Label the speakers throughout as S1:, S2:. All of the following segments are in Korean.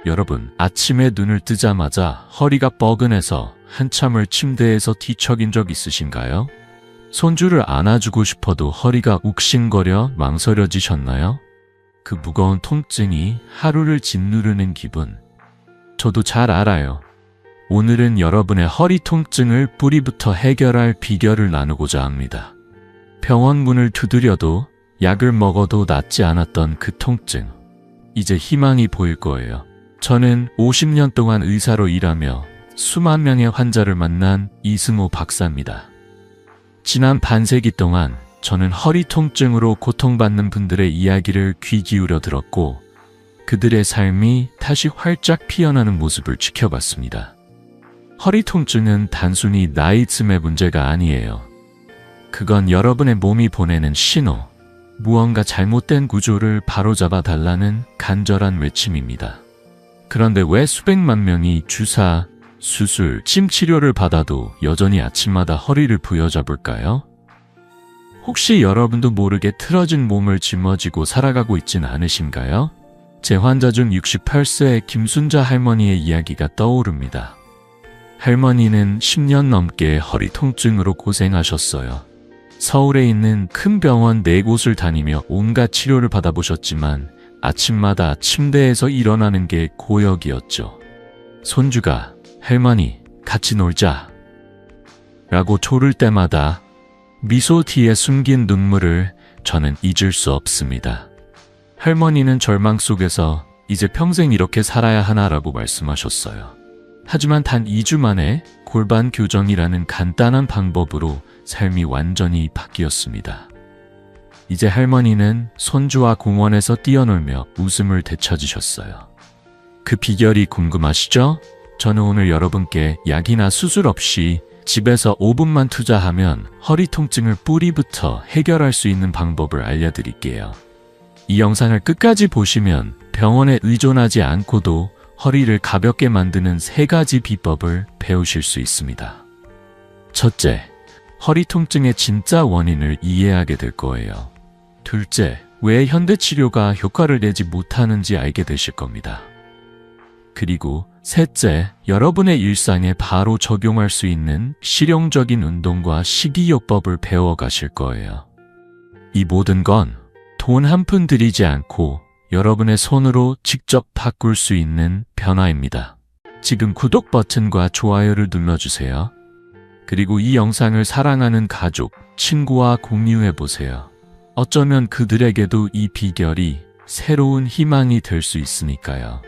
S1: 여러분, 아침에 눈을 뜨자마자 허리가 뻐근해서 한참을 침대에서 뒤척인 적 있으신가요? 손주를 안아주고 싶어도 허리가 욱신거려 망설여지셨나요? 그 무거운 통증이 하루를 짓누르는 기분. 저도 잘 알아요. 오늘은 여러분의 허리 통증을 뿌리부터 해결할 비결을 나누고자 합니다. 병원 문을 두드려도 약을 먹어도 낫지 않았던 그 통증. 이제 희망이 보일 거예요. 저는 50년 동안 의사로 일하며 수만 명의 환자를 만난 이승호 박사입니다. 지난 반세기 동안 저는 허리 통증으로 고통받는 분들의 이야기를 귀 기울여 들었고 그들의 삶이 다시 활짝 피어나는 모습을 지켜봤습니다. 허리 통증은 단순히 나이쯤의 문제가 아니에요. 그건 여러분의 몸이 보내는 신호, 무언가 잘못된 구조를 바로잡아 달라는 간절한 외침입니다. 그런데 왜 수백만 명이 주사, 수술, 침 치료를 받아도 여전히 아침마다 허리를 부여잡을까요? 혹시 여러분도 모르게 틀어진 몸을 짊어지고 살아가고 있진 않으신가요? 제 환자 중 68세 김순자 할머니의 이야기가 떠오릅니다. 할머니는 10년 넘게 허리 통증으로 고생하셨어요. 서울에 있는 큰 병원 4곳을 다니며 온갖 치료를 받아보셨지만 아침마다 침대에서 일어나는 게 고역이었죠. 손주가 할머니 같이 놀자 라고 조를 때마다 미소 뒤에 숨긴 눈물을 저는 잊을 수 없습니다. 할머니는 절망 속에서 이제 평생 이렇게 살아야 하나라고 말씀하셨어요. 하지만 단 2주 만에 골반 교정이라는 간단한 방법으로 삶이 완전히 바뀌었습니다. 이제 할머니는 손주와 공원에서 뛰어놀며 웃음을 되찾으셨어요. 그 비결이 궁금하시죠? 저는 오늘 여러분께 약이나 수술 없이 집에서 5분만 투자하면 허리 통증을 뿌리부터 해결할 수 있는 방법을 알려드릴게요. 이 영상을 끝까지 보시면 병원에 의존하지 않고도 허리를 가볍게 만드는 3가지 비법을 배우실 수 있습니다. 첫째, 허리 통증의 진짜 원인을 이해하게 될 거예요. 둘째, 왜 현대치료가 효과를 내지 못하는지 알게 되실 겁니다. 그리고 셋째, 여러분의 일상에 바로 적용할 수 있는 실용적인 운동과 식이요법을 배워가실 거예요. 이 모든 건 돈 한 푼 들이지 않고 여러분의 손으로 직접 바꿀 수 있는 변화입니다. 지금 구독 버튼과 좋아요를 눌러주세요. 그리고 이 영상을 사랑하는 가족, 친구와 공유해보세요. 어쩌면 그들에게도 이 비결이 새로운 희망이 될 수 있으니까요.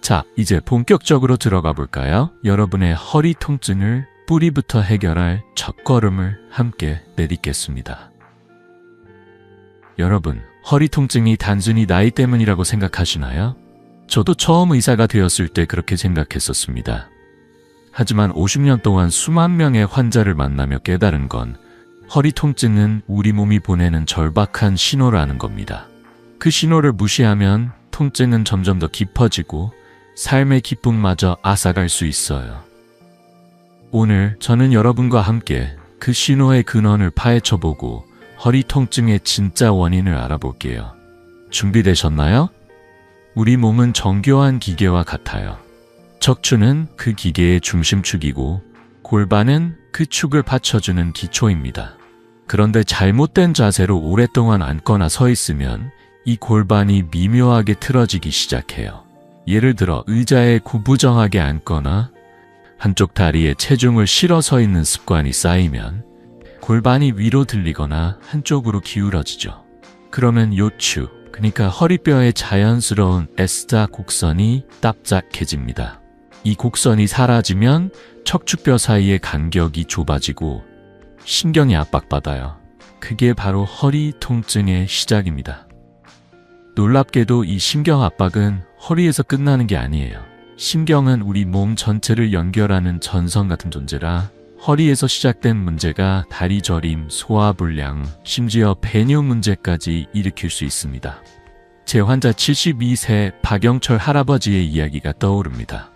S1: 자, 이제 본격적으로 들어가 볼까요? 여러분의 허리 통증을 뿌리부터 해결할 첫걸음을 함께 내딛겠습니다. 여러분, 허리 통증이 단순히 나이 때문이라고 생각하시나요? 저도 처음 의사가 되었을 때 그렇게 생각했었습니다. 하지만 50년 동안 수만 명의 환자를 만나며 깨달은 건 허리 통증은 우리 몸이 보내는 절박한 신호라는 겁니다. 그 신호를 무시하면 통증은 점점 더 깊어지고 삶의 기쁨마저 앗아갈 수 있어요. 오늘 저는 여러분과 함께 그 신호의 근원을 파헤쳐보고 허리 통증의 진짜 원인을 알아볼게요. 준비되셨나요? 우리 몸은 정교한 기계와 같아요. 척추는 그 기계의 중심축이고 골반은 그 축을 받쳐주는 기초입니다. 그런데 잘못된 자세로 오랫동안 앉거나 서 있으면 이 골반이 미묘하게 틀어지기 시작해요. 예를 들어 의자에 구부정하게 앉거나 한쪽 다리에 체중을 실어 서 있는 습관이 쌓이면 골반이 위로 들리거나 한쪽으로 기울어지죠. 그러면 요추, 그러니까 허리뼈의 자연스러운 S자 곡선이 납작해집니다. 이 곡선이 사라지면 척추뼈 사이의 간격이 좁아지고 신경이 압박받아요. 그게 바로 허리 통증의 시작입니다. 놀랍게도 이 신경 압박은 허리에서 끝나는 게 아니에요. 신경은 우리 몸 전체를 연결하는 전선 같은 존재라 허리에서 시작된 문제가 다리 저림, 소화불량, 심지어 배뇨 문제까지 일으킬 수 있습니다. 제 환자 72세 박영철 할아버지의 이야기가 떠오릅니다.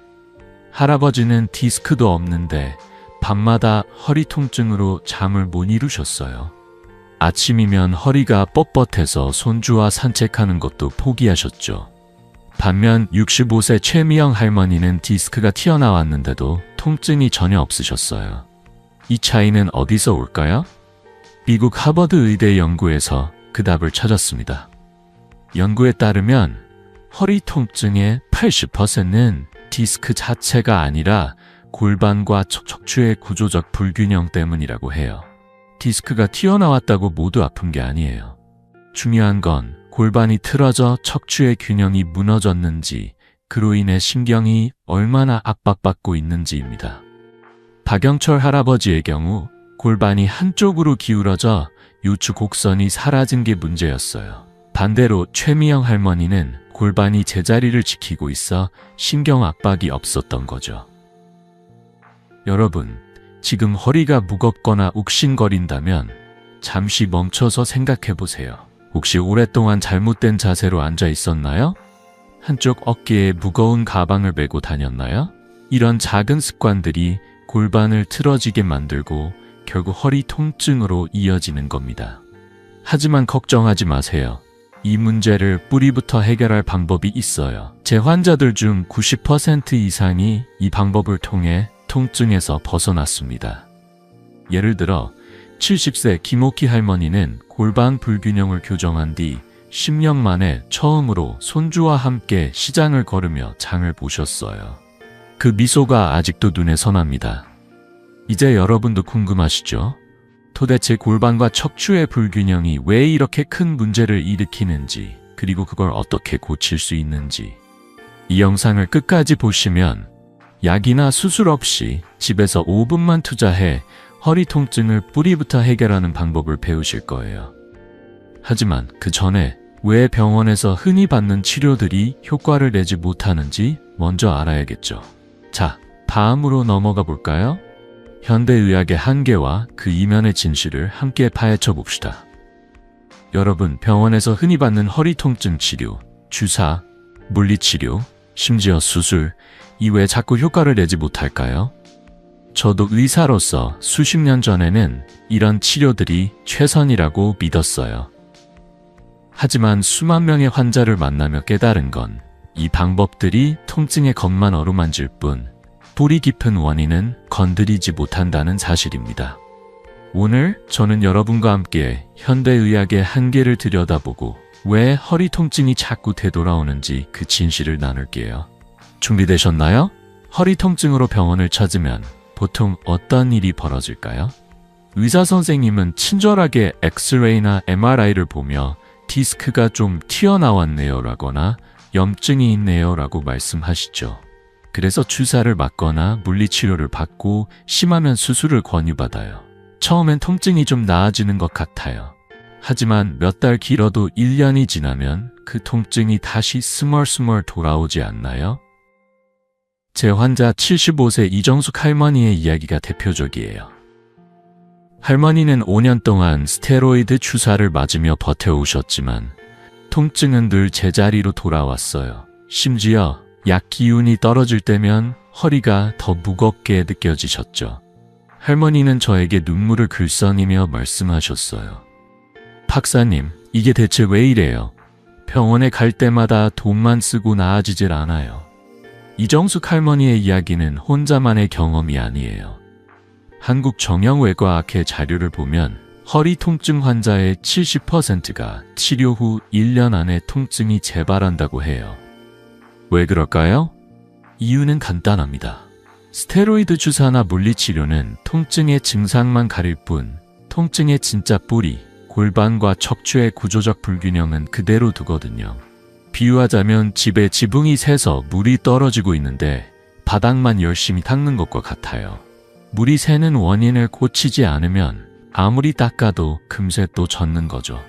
S1: 할아버지는 디스크도 없는데 밤마다 허리 통증으로 잠을 못 이루셨어요. 아침이면 허리가 뻣뻣해서 손주와 산책하는 것도 포기하셨죠. 반면 65세 최미영 할머니는 디스크가 튀어나왔는데도 통증이 전혀 없으셨어요. 이 차이는 어디서 올까요? 미국 하버드 의대 연구에서 그 답을 찾았습니다. 연구에 따르면 허리 통증의 80%는 디스크 자체가 아니라 골반과 척추의 구조적 불균형 때문이라고 해요. 디스크가 튀어나왔다고 모두 아픈 게 아니에요. 중요한 건 골반이 틀어져 척추의 균형이 무너졌는지, 그로 인해 신경이 얼마나 압박받고 있는지입니다. 박영철 할아버지의 경우 골반이 한쪽으로 기울어져 요추 곡선이 사라진 게 문제였어요. 반대로 최미영 할머니는 골반이 제자리를 지키고 있어 신경 압박이 없었던 거죠. 여러분, 지금 허리가 무겁거나 욱신거린다면 잠시 멈춰서 생각해 보세요. 혹시 오랫동안 잘못된 자세로 앉아 있었나요? 한쪽 어깨에 무거운 가방을 메고 다녔나요? 이런 작은 습관들이 골반을 틀어지게 만들고 결국 허리 통증으로 이어지는 겁니다. 하지만 걱정하지 마세요. 이 문제를 뿌리부터 해결할 방법이 있어요. 제 환자들 중 90% 이상이 이 방법을 통해 통증에서 벗어났습니다. 예를 들어 70세 김옥희 할머니는 골반 불균형을 교정한 뒤 10년 만에 처음으로 손주와 함께 시장을 걸으며 장을 보셨어요. 그 미소가 아직도 눈에 선합니다. 이제 여러분도 궁금하시죠? 도대체 골반과 척추의 불균형이 왜 이렇게 큰 문제를 일으키는지, 그리고 그걸 어떻게 고칠 수 있는지. 이 영상을 끝까지 보시면 약이나 수술 없이 집에서 5분만 투자해 허리 통증을 뿌리부터 해결하는 방법을 배우실 거예요. 하지만 그 전에 왜 병원에서 흔히 받는 치료들이 효과를 내지 못하는지 먼저 알아야겠죠. 자, 다음으로 넘어가 볼까요? 현대의학의 한계와 그 이면의 진실을 함께 파헤쳐 봅시다. 여러분, 병원에서 흔히 받는 허리 통증 치료, 주사, 물리치료, 심지어 수술, 이 왜 자꾸 효과를 내지 못할까요? 저도 의사로서 수십 년 전에는 이런 치료들이 최선이라고 믿었어요. 하지만 수만 명의 환자를 만나며 깨달은 건 이 방법들이 통증의 겉만 어루만질 뿐 뿌리 깊은 원인은 건드리지 못한다는 사실입니다. 오늘 저는 여러분과 함께 현대의학의 한계를 들여다보고 왜 허리 통증이 자꾸 되돌아오는지 그 진실을 나눌게요. 준비되셨나요? 허리 통증으로 병원을 찾으면 보통 어떤 일이 벌어질까요? 의사 선생님은 친절하게 엑스레이나 MRI를 보며 디스크가 좀 튀어나왔네요 라거나 염증이 있네요 라고 말씀하시죠. 그래서 주사를 맞거나 물리치료를 받고 심하면 수술을 권유받아요. 처음엔 통증이 좀 나아지는 것 같아요. 하지만 몇 달 길어도 1년이 지나면 그 통증이 다시 스멀스멀 돌아오지 않나요? 제 환자 75세 이정숙 할머니의 이야기가 대표적이에요. 할머니는 5년 동안 스테로이드 주사를 맞으며 버텨오셨지만 통증은 늘 제자리로 돌아왔어요. 심지어 약 기운이 떨어질 때면 허리가 더 무겁게 느껴지셨죠. 할머니는 저에게 눈물을 글썽이며 말씀하셨어요. 박사님, 이게 대체 왜 이래요? 병원에 갈 때마다 돈만 쓰고 나아지질 않아요. 이정숙 할머니의 이야기는 혼자만의 경험이 아니에요. 한국정형외과학회 자료를 보면 허리 통증 환자의 70%가 치료 후 1년 안에 통증이 재발한다고 해요. 왜 그럴까요? 이유는 간단합니다. 스테로이드 주사나 물리치료는 통증의 증상만 가릴 뿐 통증의 진짜 뿌리, 골반과 척추의 구조적 불균형은 그대로 두거든요. 비유하자면 집에 지붕이 새서 물이 떨어지고 있는데 바닥만 열심히 닦는 것과 같아요. 물이 새는 원인을 고치지 않으면 아무리 닦아도 금세 또 젖는 거죠.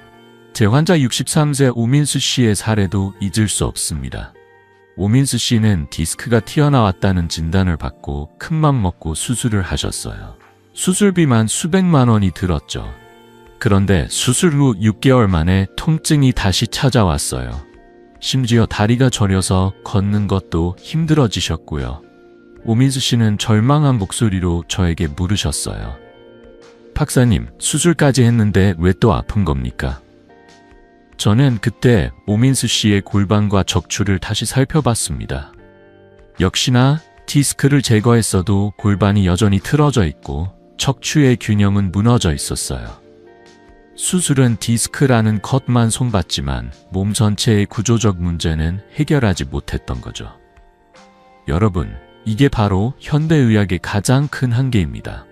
S1: 제 환자 63세 오민수 씨의 사례도 잊을 수 없습니다. 오민수 씨는 디스크가 튀어나왔다는 진단을 받고 큰맘 먹고 수술을 하셨어요. 수술비만 수백만 원이 들었죠. 그런데 수술 후 6개월 만에 통증이 다시 찾아왔어요. 심지어 다리가 저려서 걷는 것도 힘들어지셨고요. 오민수 씨는 절망한 목소리로 저에게 물으셨어요. 박사님, 수술까지 했는데 왜 또 아픈 겁니까? 저는 그때 오민수 씨의 골반과 척추를 다시 살펴봤습니다. 역시나 디스크를 제거했어도 골반이 여전히 틀어져 있고 척추의 균형은 무너져 있었어요. 수술은 디스크라는 컷만 손봤지만 몸 전체의 구조적 문제는 해결하지 못했던 거죠. 여러분, 이게 바로 현대의학의 가장 큰 한계입니다.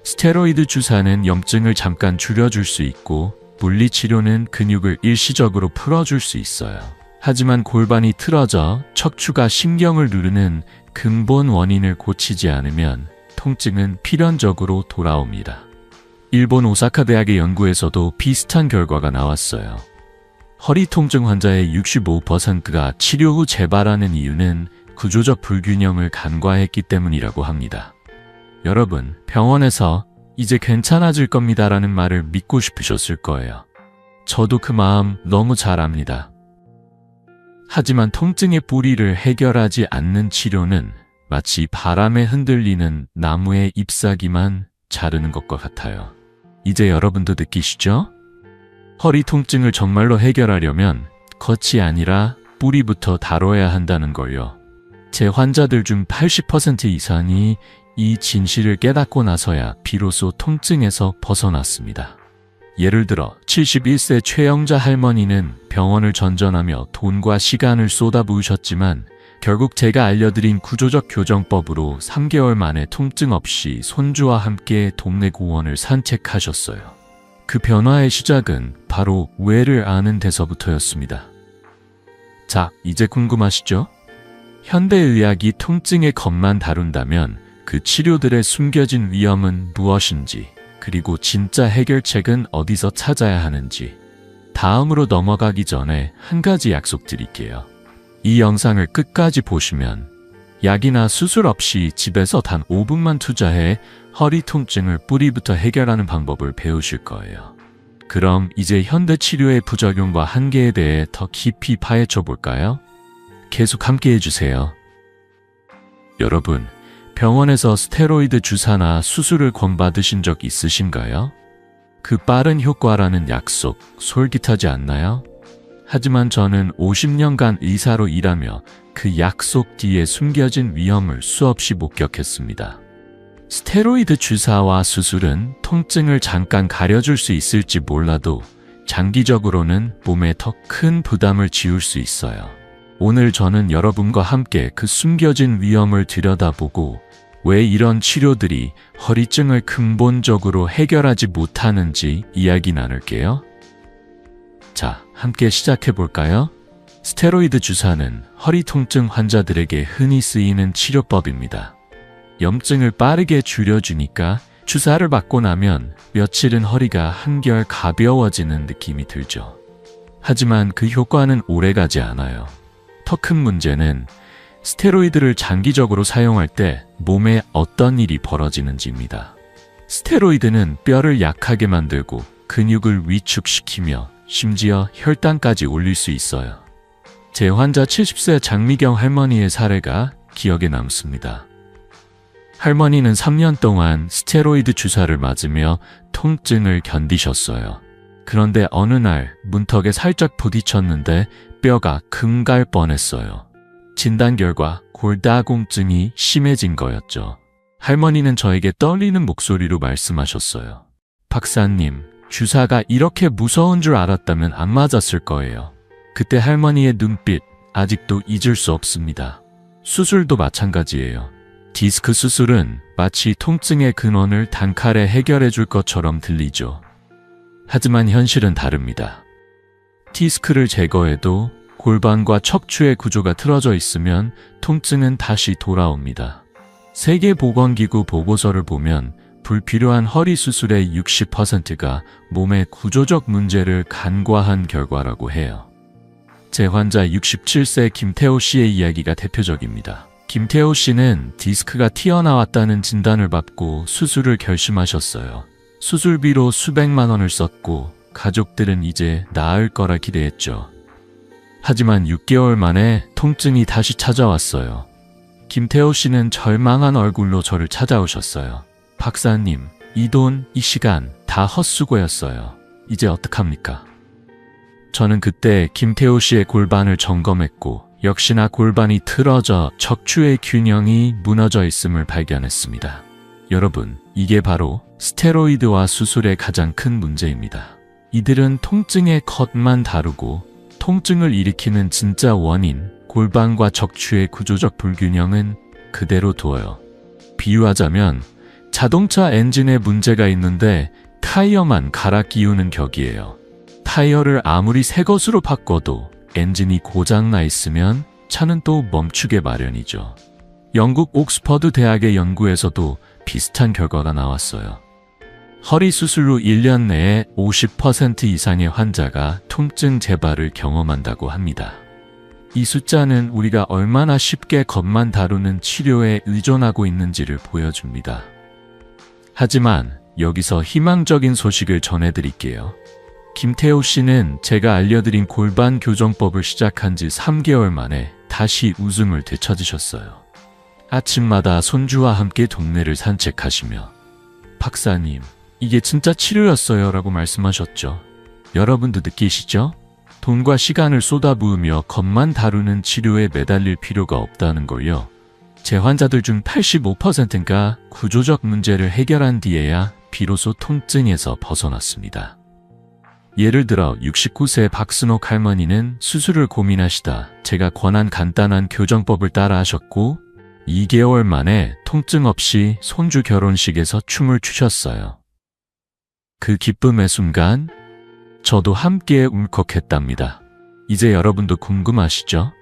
S1: 스테로이드 주사는 염증을 잠깐 줄여줄 수 있고 물리치료는 근육을 일시적으로 풀어줄 수 있어요. 하지만 골반이 틀어져 척추가 신경을 누르는 근본 원인을 고치지 않으면 통증은 필연적으로 돌아옵니다. 일본 오사카 대학의 연구에서도 비슷한 결과가 나왔어요. 허리 통증 환자의 65%가 치료 후 재발하는 이유는 구조적 불균형을 간과했기 때문이라고 합니다. 여러분, 병원에서 이제 괜찮아질 겁니다라는 말을 믿고 싶으셨을 거예요. 저도 그 마음 너무 잘 압니다. 하지만 통증의 뿌리를 해결하지 않는 치료는 마치 바람에 흔들리는 나무의 잎사귀만 자르는 것과 같아요. 이제 여러분도 느끼시죠? 허리 통증을 정말로 해결하려면 겉이 아니라 뿌리부터 다뤄야 한다는 걸요. 제 환자들 중 80% 이상이 이 진실을 깨닫고 나서야 비로소 통증에서 벗어났습니다. 예를 들어 71세 최영자 할머니는 병원을 전전하며 돈과 시간을 쏟아부으셨지만 결국 제가 알려드린 구조적 교정법으로 3개월 만에 통증 없이 손주와 함께 동네 공원을 산책하셨어요. 그 변화의 시작은 바로 왜를 아는 데서부터였습니다. 자, 이제 궁금하시죠? 현대의학이 통증의 것만 다룬다면 그 치료들의 숨겨진 위험은 무엇인지, 그리고 진짜 해결책은 어디서 찾아야 하는지. 다음으로 넘어가기 전에 한 가지 약속드릴게요. 이 영상을 끝까지 보시면 약이나 수술 없이 집에서 단 5분만 투자해 허리 통증을 뿌리부터 해결하는 방법을 배우실 거예요. 그럼 이제 현대 치료의 부작용과 한계에 대해 더 깊이 파헤쳐 볼까요? 계속 함께 해주세요. 여러분, 병원에서 스테로이드 주사나 수술을 권받으신 적 있으신가요? 그 빠른 효과라는 약속, 솔깃하지 않나요? 하지만 저는 50년간 의사로 일하며 그 약속 뒤에 숨겨진 위험을 수없이 목격했습니다. 스테로이드 주사와 수술은 통증을 잠깐 가려줄 수 있을지 몰라도 장기적으로는 몸에 더 큰 부담을 지울 수 있어요. 오늘 저는 여러분과 함께 그 숨겨진 위험을 들여다보고 왜 이런 치료들이 허리증을 근본적으로 해결하지 못하는지 이야기 나눌게요. 자, 함께 시작해 볼까요? 스테로이드 주사는 허리 통증 환자들에게 흔히 쓰이는 치료법입니다. 염증을 빠르게 줄여주니까 주사를 맞고 나면 며칠은 허리가 한결 가벼워지는 느낌이 들죠. 하지만 그 효과는 오래가지 않아요. 더 큰 문제는 스테로이드를 장기적으로 사용할 때 몸에 어떤 일이 벌어지는지입니다. 스테로이드는 뼈를 약하게 만들고 근육을 위축시키며 심지어 혈당까지 올릴 수 있어요. 제 환자 70세 장미경 할머니의 사례가 기억에 남습니다. 할머니는 3년 동안 스테로이드 주사를 맞으며 통증을 견디셨어요. 그런데 어느 날 문턱에 살짝 부딪혔는데 뼈가 금갈 뻔했어요. 진단 결과 골다공증이 심해진 거였죠. 할머니는 저에게 떨리는 목소리로 말씀하셨어요. 박사님, 주사가 이렇게 무서운 줄 알았다면 안 맞았을 거예요. 그때 할머니의 눈빛 아직도 잊을 수 없습니다. 수술도 마찬가지예요. 디스크 수술은 마치 통증의 근원을 단칼에 해결해 줄 것처럼 들리죠. 하지만 현실은 다릅니다. 디스크를 제거해도 골반과 척추의 구조가 틀어져 있으면 통증은 다시 돌아옵니다. 세계보건기구 보고서를 보면 불필요한 허리 수술의 60%가 몸의 구조적 문제를 간과한 결과라고 해요. 제 환자 67세 김태호 씨의 이야기가 대표적입니다. 김태호 씨는 디스크가 튀어나왔다는 진단을 받고 수술을 결심하셨어요. 수술비로 수백만 원을 썼고 가족들은 이제 나을 거라 기대했죠. 하지만 6개월 만에 통증이 다시 찾아왔어요. 김태호 씨는 절망한 얼굴로 저를 찾아오셨어요. 박사님, 이 돈, 이 시간 다 헛수고였어요. 이제 어떡합니까? 저는 그때 김태호 씨의 골반을 점검했고 역시나 골반이 틀어져 척추의 균형이 무너져 있음을 발견했습니다. 여러분, 이게 바로 스테로이드와 수술의 가장 큰 문제입니다. 이들은 통증의 컷만 다루고 통증을 일으키는 진짜 원인, 골반과 척추의 구조적 불균형은 그대로 둬요. 비유하자면 자동차 엔진에 문제가 있는데 타이어만 갈아 끼우는 격이에요. 타이어를 아무리 새 것으로 바꿔도 엔진이 고장나 있으면 차는 또 멈추게 마련이죠. 영국 옥스퍼드 대학의 연구에서도 비슷한 결과가 나왔어요. 허리 수술 후 1년 내에 50% 이상의 환자가 통증 재발을 경험한다고 합니다. 이 숫자는 우리가 얼마나 쉽게 겉만 다루는 치료에 의존하고 있는지를 보여줍니다. 하지만 여기서 희망적인 소식을 전해드릴게요. 김태호 씨는 제가 알려드린 골반 교정법을 시작한 지 3개월 만에 다시 웃음을 되찾으셨어요. 아침마다 손주와 함께 동네를 산책하시며 박사님, 이게 진짜 치료였어요 라고 말씀하셨죠. 여러분도 느끼시죠? 돈과 시간을 쏟아부으며 겉만 다루는 치료에 매달릴 필요가 없다는 걸요. 제 환자들 중 85%가 구조적 문제를 해결한 뒤에야 비로소 통증에서 벗어났습니다. 예를 들어 69세 박순옥 할머니는 수술을 고민하시다 제가 권한 간단한 교정법을 따라 하셨고 2개월 만에 통증 없이 손주 결혼식에서 춤을 추셨어요. 그 기쁨의 순간 저도 함께 울컥했답니다. 이제 여러분도 궁금하시죠?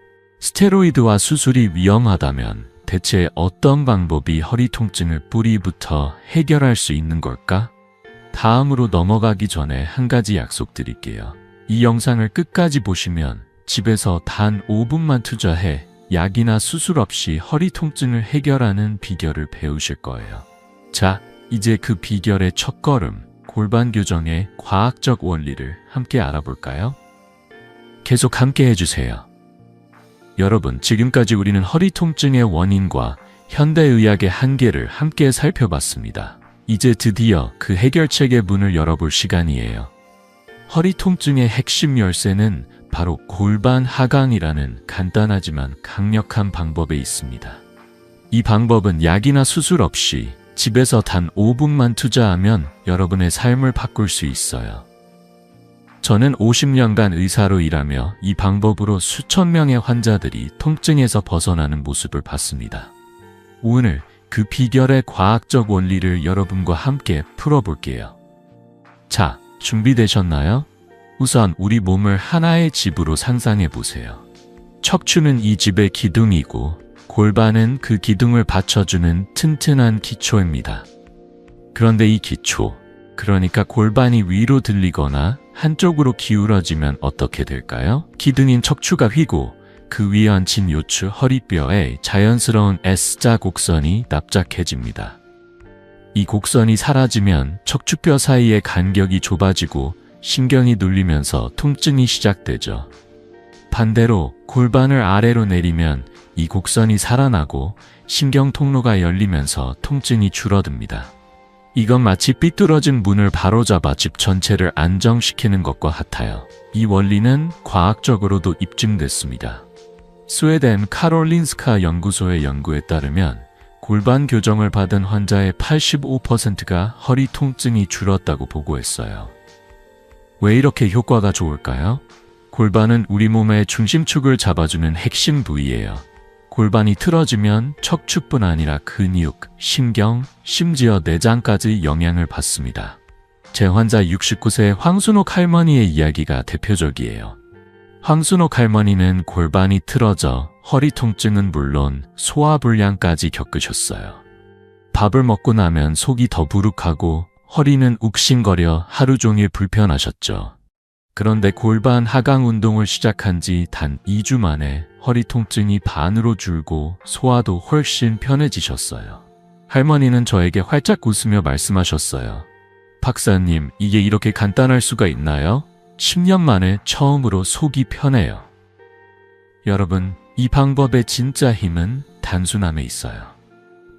S1: 스테로이드와 수술이 위험하다면 대체 어떤 방법이 허리 통증을 뿌리부터 해결할 수 있는 걸까? 다음으로 넘어가기 전에 한 가지 약속드릴게요. 이 영상을 끝까지 보시면 집에서 단 5분만 투자해 약이나 수술 없이 허리 통증을 해결하는 비결을 배우실 거예요. 자, 이제 그 비결의 첫걸음, 골반 교정의 과학적 원리를 함께 알아볼까요? 계속 함께 해주세요. 여러분, 지금까지 우리는 허리 통증의 원인과 현대의학의 한계를 함께 살펴봤습니다. 이제 드디어 그 해결책의 문을 열어볼 시간이에요. 허리 통증의 핵심 열쇠는 바로 골반 하강이라는 간단하지만 강력한 방법에 있습니다. 이 방법은 약이나 수술 없이 집에서 단 5분만 투자하면 여러분의 삶을 바꿀 수 있어요. 저는 50년간 의사로 일하며 이 방법으로 수천 명의 환자들이 통증에서 벗어나는 모습을 봤습니다. 오늘 그 비결의 과학적 원리를 여러분과 함께 풀어볼게요. 자, 준비되셨나요? 우선 우리 몸을 하나의 집으로 상상해 보세요. 척추는 이 집의 기둥이고 골반은 그 기둥을 받쳐주는 튼튼한 기초입니다. 그런데 이 기초, 그러니까 골반이 위로 들리거나 한쪽으로 기울어지면 어떻게 될까요? 기둥인 척추가 휘고 그 위에 얹힌 요추 허리뼈에 자연스러운 S자 곡선이 납작해집니다. 이 곡선이 사라지면 척추뼈 사이의 간격이 좁아지고 신경이 눌리면서 통증이 시작되죠. 반대로 골반을 아래로 내리면 이 곡선이 살아나고 신경 통로가 열리면서 통증이 줄어듭니다. 이건 마치 삐뚤어진 문을 바로잡아 집 전체를 안정시키는 것과 같아요. 이 원리는 과학적으로도 입증됐습니다. 스웨덴 카롤린스카 연구소의 연구에 따르면 골반 교정을 받은 환자의 85%가 허리 통증이 줄었다고 보고했어요. 왜 이렇게 효과가 좋을까요? 골반은 우리 몸의 중심축을 잡아주는 핵심 부위예요. 골반이 틀어지면 척추뿐 아니라 근육, 신경, 심지어 내장까지 영향을 받습니다. 제 환자 69세 황순옥 할머니의 이야기가 대표적이에요. 황순옥 할머니는 골반이 틀어져 허리 통증은 물론 소화불량까지 겪으셨어요. 밥을 먹고 나면 속이 더부룩하고 허리는 욱신거려 하루 종일 불편하셨죠. 그런데 골반 하강 운동을 시작한 지 단 2주 만에 허리 통증이 반으로 줄고 소화도 훨씬 편해지셨어요. 할머니는 저에게 활짝 웃으며 말씀하셨어요. 박사님, 이게 이렇게 간단할 수가 있나요? 10년 만에 처음으로 속이 편해요. 여러분, 이 방법의 진짜 힘은 단순함에 있어요.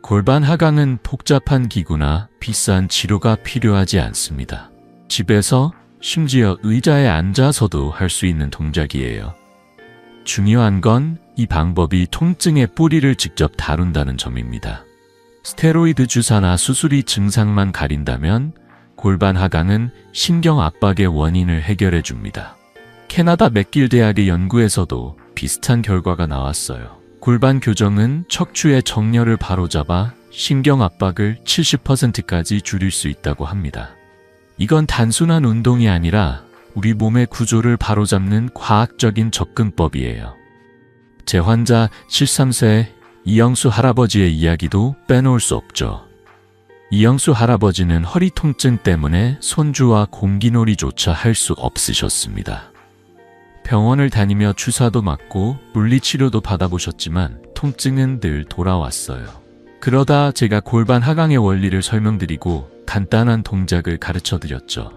S1: 골반 하강은 복잡한 기구나 비싼 치료가 필요하지 않습니다. 집에서 심지어 의자에 앉아서도 할 수 있는 동작이에요. 중요한 건 이 방법이 통증의 뿌리를 직접 다룬다는 점입니다. 스테로이드 주사나 수술이 증상만 가린다면 골반 하강은 신경 압박의 원인을 해결해 줍니다. 캐나다 맥길 대학의 연구에서도 비슷한 결과가 나왔어요. 골반 교정은 척추의 정렬을 바로잡아 신경 압박을 70%까지 줄일 수 있다고 합니다. 이건 단순한 운동이 아니라 우리 몸의 구조를 바로잡는 과학적인 접근법이에요. 제 환자 73세 이영수 할아버지의 이야기도 빼놓을 수 없죠. 이영수 할아버지는 허리 통증 때문에 손주와 공기놀이조차 할 수 없으셨습니다. 병원을 다니며 주사도 맞고 물리치료도 받아보셨지만 통증은 늘 돌아왔어요. 그러다 제가 골반 하강의 원리를 설명드리고 간단한 동작을 가르쳐 드렸죠.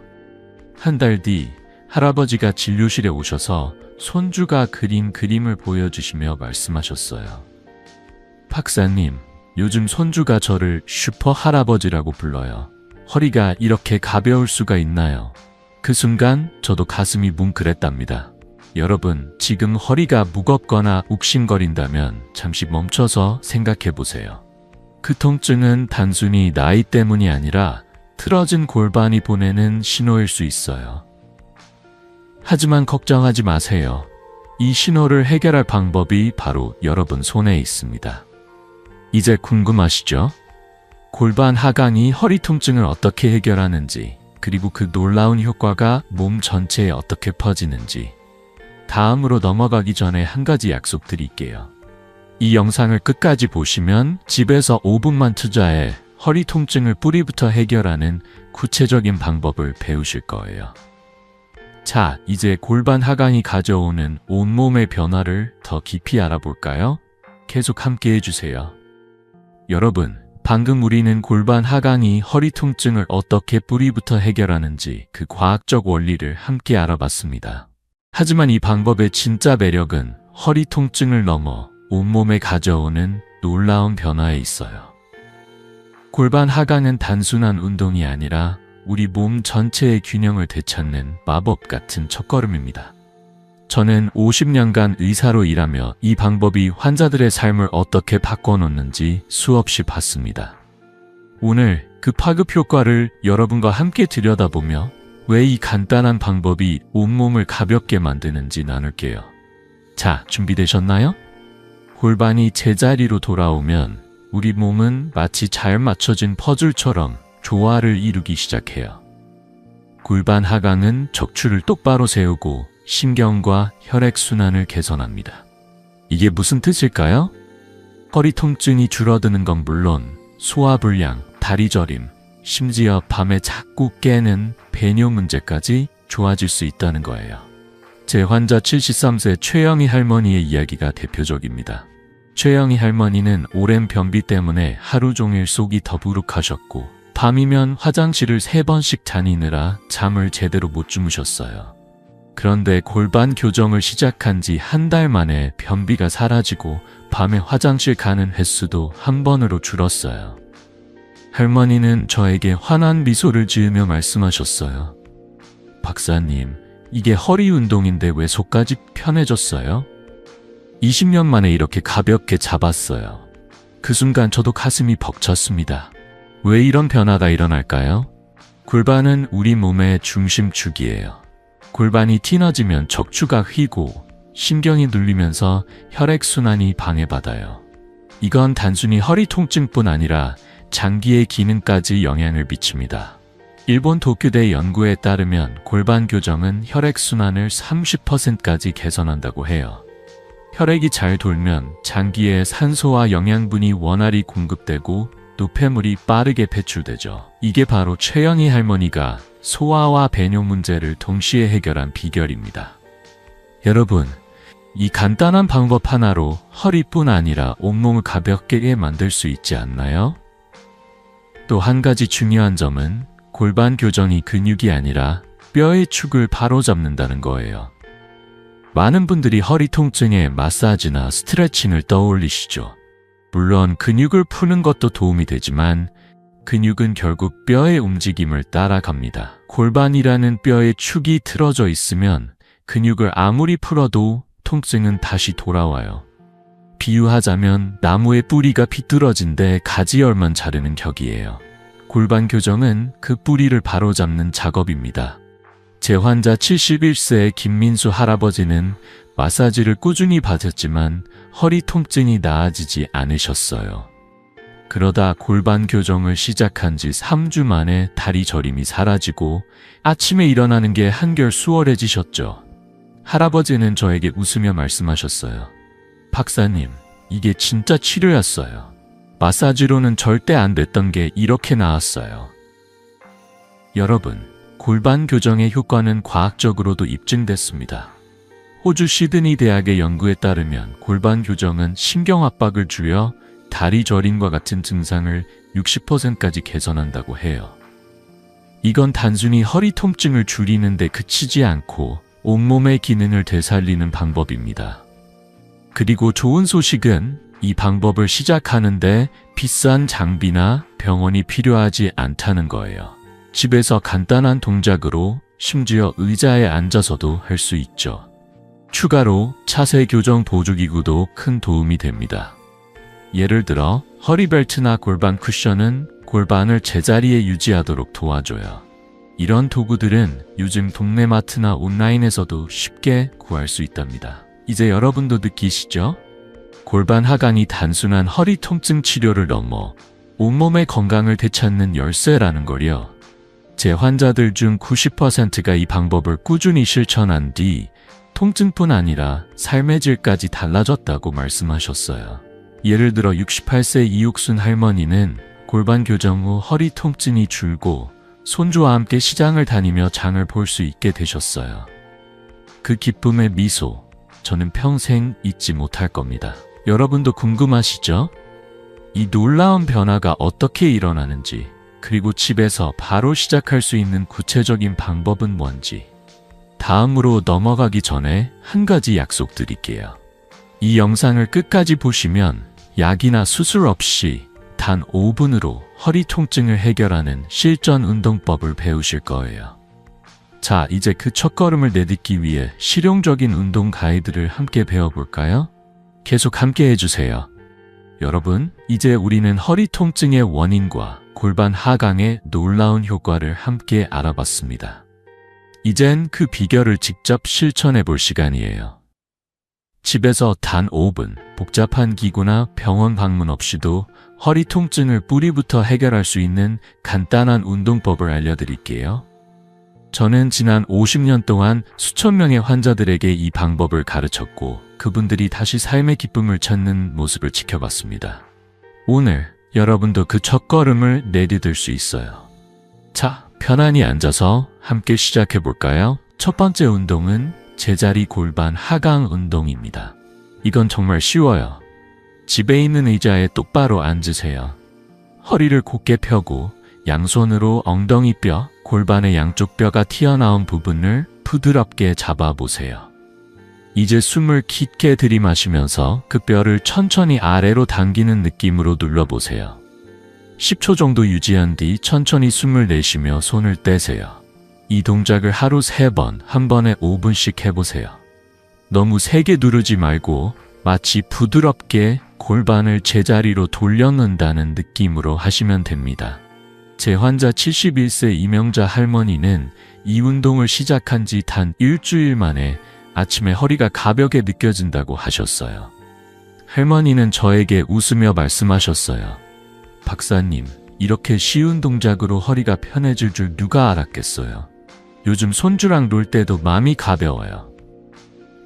S1: 한 달 뒤 할아버지가 진료실에 오셔서 손주가 그린 그림을 보여주시며 말씀하셨어요. 박사님, 요즘 손주가 저를 슈퍼 할아버지라고 불러요. 허리가 이렇게 가벼울 수가 있나요? 그 순간 저도 가슴이 뭉클했답니다. 여러분, 지금 허리가 무겁거나 욱신거린다면 잠시 멈춰서 생각해 보세요. 그 통증은 단순히 나이 때문이 아니라 틀어진 골반이 보내는 신호일 수 있어요. 하지만 걱정하지 마세요. 이 신호를 해결할 방법이 바로 여러분 손에 있습니다. 이제 궁금하시죠? 골반 하강이 허리 통증을 어떻게 해결하는지, 그리고 그 놀라운 효과가 몸 전체에 어떻게 퍼지는지. 다음으로 넘어가기 전에 한 가지 약속드릴게요. 이 영상을 끝까지 보시면 집에서 5분만 투자해 허리 통증을 뿌리부터 해결하는 구체적인 방법을 배우실 거예요. 자, 이제 골반 하강이 가져오는 온몸의 변화를 더 깊이 알아볼까요? 계속 함께 해주세요. 여러분, 방금 우리는 골반 하강이 허리 통증을 어떻게 뿌리부터 해결하는지 그 과학적 원리를 함께 알아봤습니다. 하지만 이 방법의 진짜 매력은 허리 통증을 넘어 온몸에 가져오는 놀라운 변화에 있어요. 골반 하강은 단순한 운동이 아니라 우리 몸 전체의 균형을 되찾는 마법 같은 첫걸음입니다. 저는 50년간 의사로 일하며 이 방법이 환자들의 삶을 어떻게 바꿔놓는지 수없이 봤습니다. 오늘 그 파급 효과를 여러분과 함께 들여다보며 왜 이 간단한 방법이 온몸을 가볍게 만드는지 나눌게요. 자, 준비되셨나요? 골반이 제자리로 돌아오면 우리 몸은 마치 잘 맞춰진 퍼즐처럼 조화를 이루기 시작해요. 골반 하강은 척추를 똑바로 세우고 신경과 혈액순환을 개선합니다. 이게 무슨 뜻일까요? 허리 통증이 줄어드는 건 물론 소화불량, 다리 저림, 심지어 밤에 자꾸 깨는 배뇨 문제까지 좋아질 수 있다는 거예요. 제 환자 73세 최영희 할머니의 이야기가 대표적입니다. 최영희 할머니는 오랜 변비 때문에 하루 종일 속이 더부룩하셨고 밤이면 화장실을 3번씩 다니느라 잠을 제대로 못 주무셨어요. 그런데 골반 교정을 시작한 지 한 달 만에 변비가 사라지고 밤에 화장실 가는 횟수도 한 번으로 줄었어요. 할머니는 저에게 환한 미소를 지으며 말씀하셨어요. 박사님, 이게 허리 운동인데 왜 속까지 편해졌어요? 20년 만에 이렇게 가볍게 잡았어요. 그 순간 저도 가슴이 벅찼습니다. 왜 이런 변화가 일어날까요? 골반은 우리 몸의 중심축이에요. 골반이 튀어지면 척추가 휘고 신경이 눌리면서 혈액순환이 방해받아요. 이건 단순히 허리 통증뿐 아니라 장기의 기능까지 영향을 미칩니다. 일본 도쿄대 연구에 따르면 골반 교정은 혈액순환을 30%까지 개선한다고 해요. 혈액이 잘 돌면 장기에 산소와 영양분이 원활히 공급되고 노폐물이 빠르게 배출되죠. 이게 바로 최영희 할머니가 소화와 배뇨 문제를 동시에 해결한 비결입니다. 여러분, 이 간단한 방법 하나로 허리뿐 아니라 온몸을 가볍게 만들 수 있지 않나요? 또 한 가지 중요한 점은 골반 교정이 근육이 아니라 뼈의 축을 바로잡는다는 거예요. 많은 분들이 허리 통증에 마사지나 스트레칭을 떠올리시죠. 물론 근육을 푸는 것도 도움이 되지만 근육은 결국 뼈의 움직임을 따라갑니다. 골반이라는 뼈의 축이 틀어져 있으면 근육을 아무리 풀어도 통증은 다시 돌아와요. 비유하자면 나무의 뿌리가 비뚤어진 데 가지열만 자르는 격이에요. 골반 교정은 그 뿌리를 바로잡는 작업입니다. 제 환자 71세의 김민수 할아버지는 마사지를 꾸준히 받았지만 허리 통증이 나아지지 않으셨어요. 그러다 골반 교정을 시작한 지 3주 만에 다리 저림이 사라지고 아침에 일어나는 게 한결 수월해지셨죠. 할아버지는 저에게 웃으며 말씀하셨어요. 박사님, 이게 진짜 치료였어요. 마사지로는 절대 안 됐던 게 이렇게 나았어요. 여러분, 골반 교정의 효과는 과학적으로도 입증됐습니다. 호주 시드니 대학의 연구에 따르면 골반 교정은 신경 압박을 줄여 다리 저림과 같은 증상을 60%까지 개선한다고 해요. 이건 단순히 허리 통증을 줄이는 데 그치지 않고 온몸의 기능을 되살리는 방법입니다. 그리고 좋은 소식은 이 방법을 시작하는데 비싼 장비나 병원이 필요하지 않다는 거예요. 집에서 간단한 동작으로 심지어 의자에 앉아서도 할 수 있죠. 추가로 차세 교정 보조기구도 큰 도움이 됩니다. 예를 들어 허리벨트나 골반 쿠션은 골반을 제자리에 유지하도록 도와줘요. 이런 도구들은 요즘 동네 마트나 온라인에서도 쉽게 구할 수 있답니다. 이제 여러분도 느끼시죠? 골반 하강이 단순한 허리 통증 치료를 넘어 온몸의 건강을 되찾는 열쇠라는 걸요. 제 환자들 중 90%가 이 방법을 꾸준히 실천한 뒤 통증뿐 아니라 삶의 질까지 달라졌다고 말씀하셨어요. 예를 들어 68세 이육순 할머니는 골반 교정 후 허리 통증이 줄고 손주와 함께 시장을 다니며 장을 볼 수 있게 되셨어요. 그 기쁨의 미소, 저는 평생 잊지 못할 겁니다. 여러분도 궁금하시죠? 이 놀라운 변화가 어떻게 일어나는지, 그리고 집에서 바로 시작할 수 있는 구체적인 방법은 뭔지. 다음으로 넘어가기 전에 한 가지 약속드릴게요. 이 영상을 끝까지 보시면 약이나 수술 없이 단 5분으로 허리 통증을 해결하는 실전 운동법을 배우실 거예요. 자, 이제 그 첫걸음을 내딛기 위해 실용적인 운동 가이드를 함께 배워볼까요? 계속 함께 해주세요. 여러분, 이제 우리는 허리 통증의 원인과 골반 하강의 놀라운 효과를 함께 알아봤습니다. 이젠 그 비결을 직접 실천해 볼 시간이에요. 집에서 단 5분, 복잡한 기구나 병원 방문 없이도 허리 통증을 뿌리부터 해결할 수 있는 간단한 운동법을 알려드릴게요. 저는 지난 50년 동안 수천 명의 환자들에게 이 방법을 가르쳤고 그분들이 다시 삶의 기쁨을 찾는 모습을 지켜봤습니다. 오늘 여러분도 그 첫걸음을 내디딜 수 있어요. 자, 편안히 앉아서 함께 시작해 볼까요? 첫 번째 운동은 제자리 골반 하강 운동입니다. 이건 정말 쉬워요. 집에 있는 의자에 똑바로 앉으세요. 허리를 곧게 펴고 양손으로 엉덩이 뼈, 골반의 양쪽 뼈가 튀어나온 부분을 부드럽게 잡아보세요. 이제 숨을 깊게 들이마시면서 그 뼈를 천천히 아래로 당기는 느낌으로 눌러보세요. 10초 정도 유지한 뒤 천천히 숨을 내쉬며 손을 떼세요. 이 동작을 하루 3번, 한 번에 5분씩 해보세요. 너무 세게 누르지 말고 마치 부드럽게 골반을 제자리로 돌려놓는다는 느낌으로 하시면 됩니다. 제 환자 71세 이명자 할머니는 이 운동을 시작한 지 단 일주일 만에 아침에 허리가 가볍게 느껴진다고 하셨어요. 할머니는 저에게 웃으며 말씀하셨어요. 박사님, 이렇게 쉬운 동작으로 허리가 편해질 줄 누가 알았겠어요. 요즘 손주랑 놀 때도 마음이 가벼워요.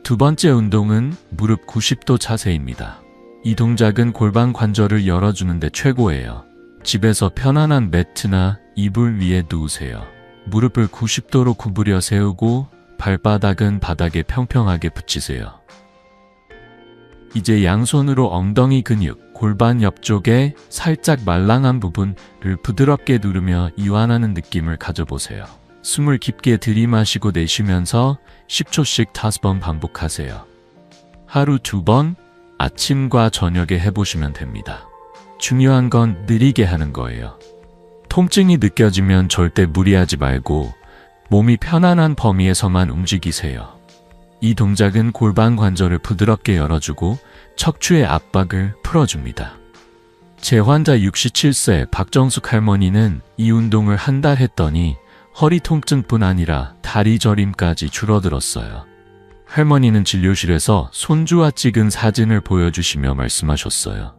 S1: 두 번째 운동은 무릎 90도 자세입니다. 이 동작은 골반 관절을 열어주는 데 최고예요. 집에서 편안한 매트나 이불 위에 누우세요. 무릎을 90도로 구부려 세우고 발바닥은 바닥에 평평하게 붙이세요. 이제 양손으로 엉덩이 근육, 골반 옆쪽에 살짝 말랑한 부분을 부드럽게 누르며 이완하는 느낌을 가져보세요. 숨을 깊게 들이마시고 내쉬면서 10초씩 5번 반복하세요. 하루 2번, 아침과 저녁에 해보시면 됩니다. 중요한 건 느리게 하는 거예요. 통증이 느껴지면 절대 무리하지 말고 몸이 편안한 범위에서만 움직이세요. 이 동작은 골반 관절을 부드럽게 열어주고 척추의 압박을 풀어줍니다. 제 환자 67세 박정숙 할머니는 이 운동을 한 달 했더니 허리 통증뿐 아니라 다리 저림까지 줄어들었어요. 할머니는 진료실에서 손주와 찍은 사진을 보여주시며 말씀하셨어요.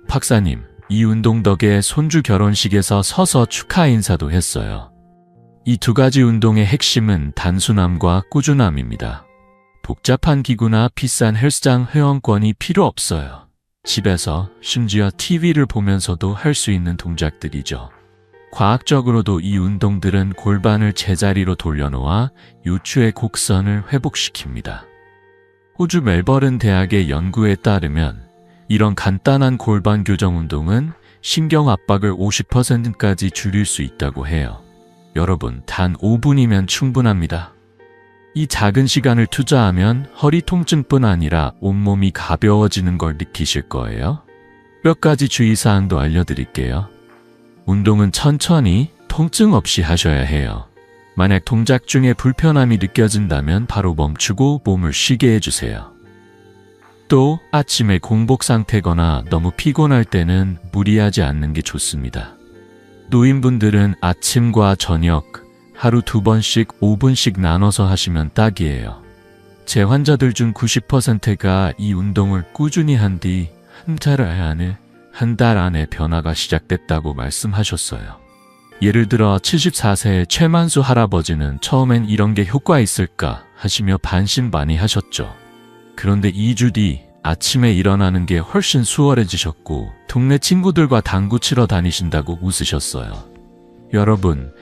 S1: 박사님, 이 운동 덕에 손주 결혼식에서 서서 축하 인사도 했어요. 이 두 가지 운동의 핵심은 단순함과 꾸준함입니다. 복잡한 기구나 비싼 헬스장 회원권이 필요 없어요. 집에서 심지어 TV를 보면서도 할 수 있는 동작들이죠. 과학적으로도 이 운동들은 골반을 제자리로 돌려놓아 요추의 곡선을 회복시킵니다. 호주 멜버른 대학의 연구에 따르면 이런 간단한 골반 교정 운동은 신경 압박을 50%까지 줄일 수 있다고 해요. 여러분, 단 5분이면 충분합니다. 이 작은 시간을 투자하면 허리 통증뿐 아니라 온몸이 가벼워지는 걸 느끼실 거예요. 몇 가지 주의사항도 알려드릴게요. 운동은 천천히 통증 없이 하셔야 해요. 만약 동작 중에 불편함이 느껴진다면 바로 멈추고 몸을 쉬게 해주세요. 또 아침에 공복 상태거나 너무 피곤할 때는 무리하지 않는 게 좋습니다. 노인분들은 아침과 저녁 하루 2번씩 5분씩 나눠서 하시면 딱이에요. 제 환자들 중 90%가 이 운동을 꾸준히 한 뒤 한 달 안에 변화가 시작됐다고 말씀하셨어요. 예를 들어 74세의 최만수 할아버지는 처음엔 이런 게 효과 있을까 하시며 반신반의하셨죠. 그런데 2주 뒤 아침에 일어나는 게 훨씬 수월해지셨고 동네 친구들과 당구 치러 다니신다고 웃으셨어요. 여러분,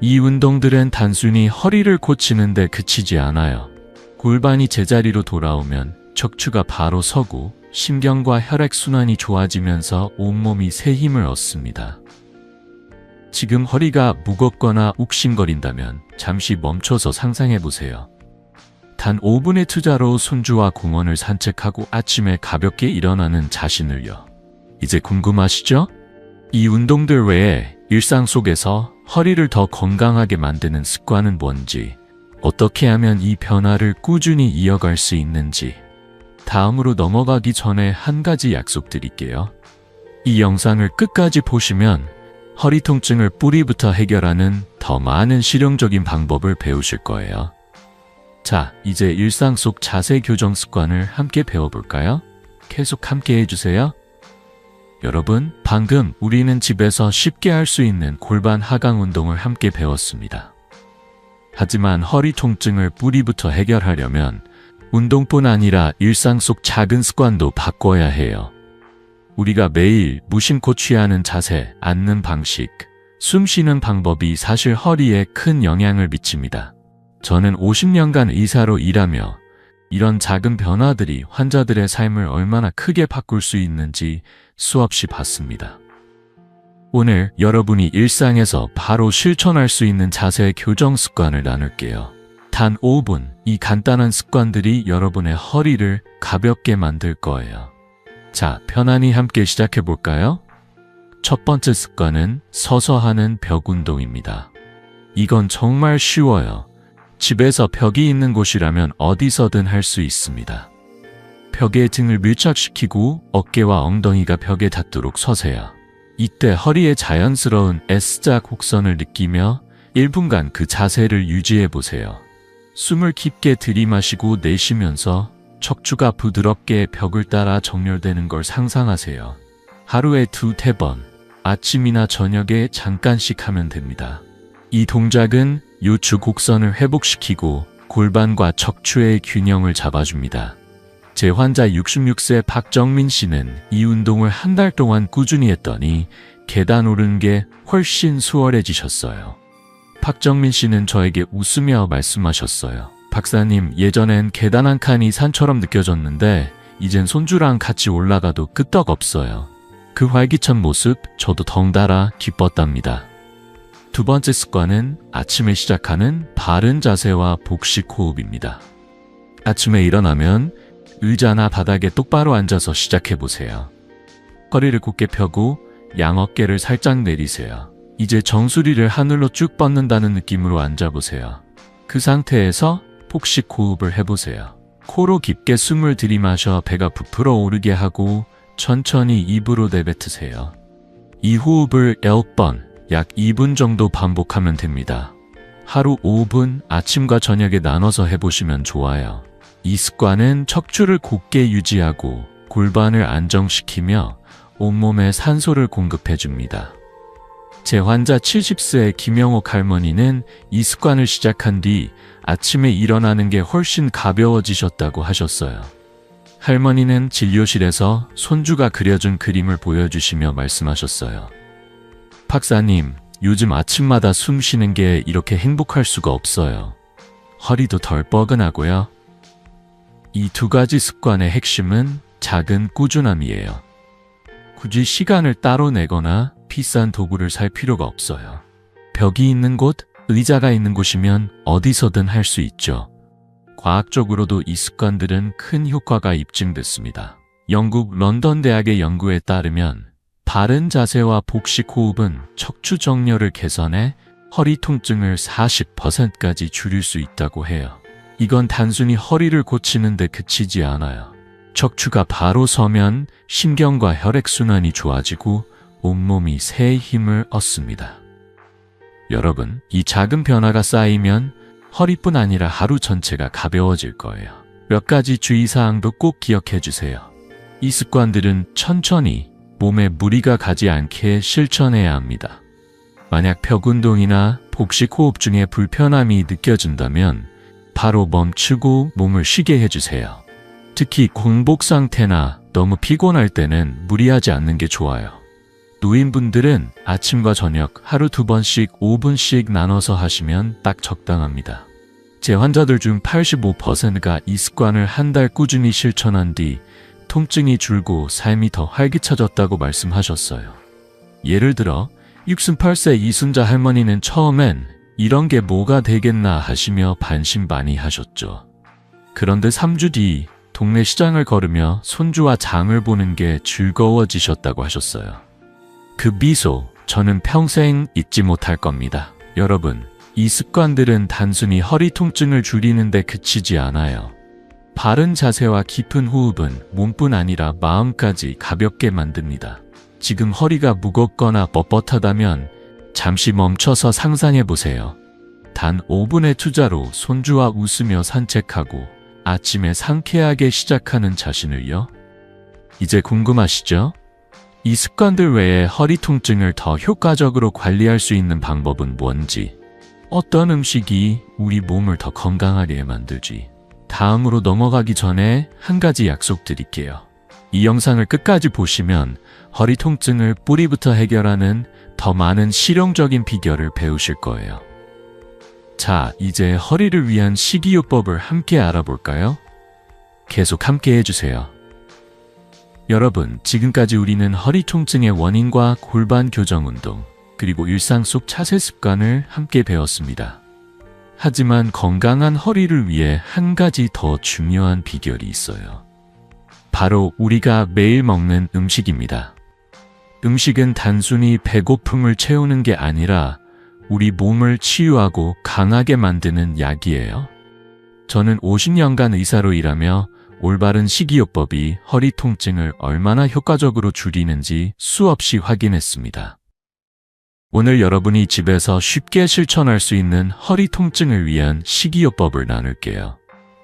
S1: 이 운동들은 단순히 허리를 고치는데 그치지 않아요. 골반이 제자리로 돌아오면 척추가 바로 서고 심경과 혈액순환이 좋아지면서 온몸이 새 힘을 얻습니다. 지금 허리가 무겁거나 욱신거린다면 잠시 멈춰서 상상해보세요. 단 5분의 투자로 손주와 공원을 산책하고 아침에 가볍게 일어나는 자신을요. 이제 궁금하시죠? 이 운동들 외에 일상 속에서 허리를 더 건강하게 만드는 습관은 뭔지, 어떻게 하면 이 변화를 꾸준히 이어갈 수 있는지, 다음으로 넘어가기 전에 한 가지 약속드릴게요. 이 영상을 끝까지 보시면 허리 통증을 뿌리부터 해결하는 더 많은 실용적인 방법을 배우실 거예요. 자, 이제 일상 속 자세 교정 습관을 함께 배워볼까요? 계속 함께 해주세요. 여러분, 방금 우리는 집에서 쉽게 할 수 있는 골반 하강 운동을 함께 배웠습니다. 하지만 허리 통증을 뿌리부터 해결하려면 운동뿐 아니라 일상 속 작은 습관도 바꿔야 해요. 우리가 매일 무심코 취하는 자세, 앉는 방식, 숨 쉬는 방법이 사실 허리에 큰 영향을 미칩니다. 저는 50년간 의사로 일하며 이런 작은 변화들이 환자들의 삶을 얼마나 크게 바꿀 수 있는지 수없이 봤습니다. 오늘 여러분이 일상에서 바로 실천할 수 있는 자세 교정 습관을 나눌게요. 단 5분, 이 간단한 습관들이 여러분의 허리를 가볍게 만들 거예요. 자, 편안히 함께 시작해 볼까요? 첫 번째 습관은 서서 하는 벽 운동입니다. 이건 정말 쉬워요. 집에서 벽이 있는 곳이라면 어디서든 할 수 있습니다. 벽에 등을 밀착시키고 어깨와 엉덩이가 벽에 닿도록 서세요. 이때 허리의 자연스러운 S자 곡선을 느끼며 1분간 그 자세를 유지해 보세요. 숨을 깊게 들이마시고 내쉬면서 척추가 부드럽게 벽을 따라 정렬되는 걸 상상하세요. 하루에 2-3번, 아침이나 저녁에 잠깐씩 하면 됩니다. 이 동작은 요추 곡선을 회복시키고 골반과 척추의 균형을 잡아줍니다. 제 환자 66세 박정민 씨는 이 운동을 한 달 동안 꾸준히 했더니 계단 오르는 게 훨씬 수월해지셨어요. 박정민 씨는 저에게 웃으며 말씀하셨어요. 박사님, 예전엔 계단 한 칸이 산처럼 느껴졌는데 이젠 손주랑 같이 올라가도 끄떡없어요. 그 활기찬 모습 저도 덩달아 기뻤답니다. 두 번째 습관은 아침에 시작하는 바른 자세와 복식 호흡입니다. 아침에 일어나면 의자나 바닥에 똑바로 앉아서 시작해보세요. 허리를 곧게 펴고 양 어깨를 살짝 내리세요. 이제 정수리를 하늘로 쭉 뻗는다는 느낌으로 앉아보세요. 그 상태에서 복식 호흡을 해보세요. 코로 깊게 숨을 들이마셔 배가 부풀어 오르게 하고 천천히 입으로 내뱉으세요. 이 호흡을 10번, 약 2분 정도 반복하면 됩니다. 하루 5분 아침과 저녁에 나눠서 해보시면 좋아요. 이 습관은 척추를 곧게 유지하고 골반을 안정시키며 온몸에 산소를 공급해줍니다. 제 환자 70세 김영옥 할머니는 이 습관을 시작한 뒤 아침에 일어나는 게 훨씬 가벼워지셨다고 하셨어요. 할머니는 진료실에서 손주가 그려준 그림을 보여주시며 말씀하셨어요. 박사님, 요즘 아침마다 숨 쉬는 게 이렇게 행복할 수가 없어요. 허리도 덜 뻐근하고요. 이 두 가지 습관의 핵심은 작은 꾸준함이에요. 굳이 시간을 따로 내거나 비싼 도구를 살 필요가 없어요. 벽이 있는 곳, 의자가 있는 곳이면 어디서든 할 수 있죠. 과학적으로도 이 습관들은 큰 효과가 입증됐습니다. 영국 런던 대학의 연구에 따르면 바른 자세와 복식 호흡은 척추 정렬을 개선해 허리 통증을 40%까지 줄일 수 있다고 해요. 이건 단순히 허리를 고치는 데 그치지 않아요. 척추가 바로 서면 신경과 혈액순환이 좋아지고 온몸이 새 힘을 얻습니다. 여러분, 이 작은 변화가 쌓이면 허리뿐 아니라 하루 전체가 가벼워질 거예요. 몇 가지 주의사항도 꼭 기억해 주세요. 이 습관들은 천천히 몸에 무리가 가지 않게 실천해야 합니다. 만약 벽 운동이나 복식 호흡 중에 불편함이 느껴진다면 바로 멈추고 몸을 쉬게 해주세요. 특히 공복 상태나 너무 피곤할 때는 무리하지 않는 게 좋아요. 노인분들은 아침과 저녁 하루 2번씩 5분씩 나눠서 하시면 딱 적당합니다. 제 환자들 중 85%가 이 습관을 한 달 꾸준히 실천한 뒤 통증이 줄고 삶이 더 활기차졌다고 말씀하셨어요. 예를 들어 68세 이순자 할머니는 처음엔 이런 게 뭐가 되겠나 하시며 반신반의하셨죠. 그런데 3주 뒤 동네 시장을 걸으며 손주와 장을 보는 게 즐거워지셨다고 하셨어요. 그 미소, 저는 평생 잊지 못할 겁니다. 여러분, 이 습관들은 단순히 허리 통증을 줄이는 데 그치지 않아요. 바른 자세와 깊은 호흡은 몸뿐 아니라 마음까지 가볍게 만듭니다. 지금 허리가 무겁거나 뻣뻣하다면 잠시 멈춰서 상상해 보세요. 단 5분의 투자로 손주와 웃으며 산책하고 아침에 상쾌하게 시작하는 자신을요. 이제 궁금하시죠? 이 습관들 외에 허리 통증을 더 효과적으로 관리할 수 있는 방법은 뭔지, 어떤 음식이 우리 몸을 더 건강하게 만들지. 다음으로 넘어가기 전에 한 가지 약속드릴게요. 이 영상을 끝까지 보시면 허리 통증을 뿌리부터 해결하는 더 많은 실용적인 비결을 배우실 거예요. 자, 이제 허리를 위한 식이요법을 함께 알아볼까요? 계속 함께 해주세요. 여러분, 지금까지 우리는 허리 통증의 원인과 골반 교정 운동, 그리고 일상 속 자세 습관을 함께 배웠습니다. 하지만 건강한 허리를 위해 한 가지 더 중요한 비결이 있어요. 바로 우리가 매일 먹는 음식입니다. 음식은 단순히 배고픔을 채우는 게 아니라 우리 몸을 치유하고 강하게 만드는 약이에요. 저는 50년간 의사로 일하며 올바른 식이요법이 허리 통증을 얼마나 효과적으로 줄이는지 수없이 확인했습니다. 오늘 여러분이 집에서 쉽게 실천할 수 있는 허리 통증을 위한 식이요법을 나눌게요.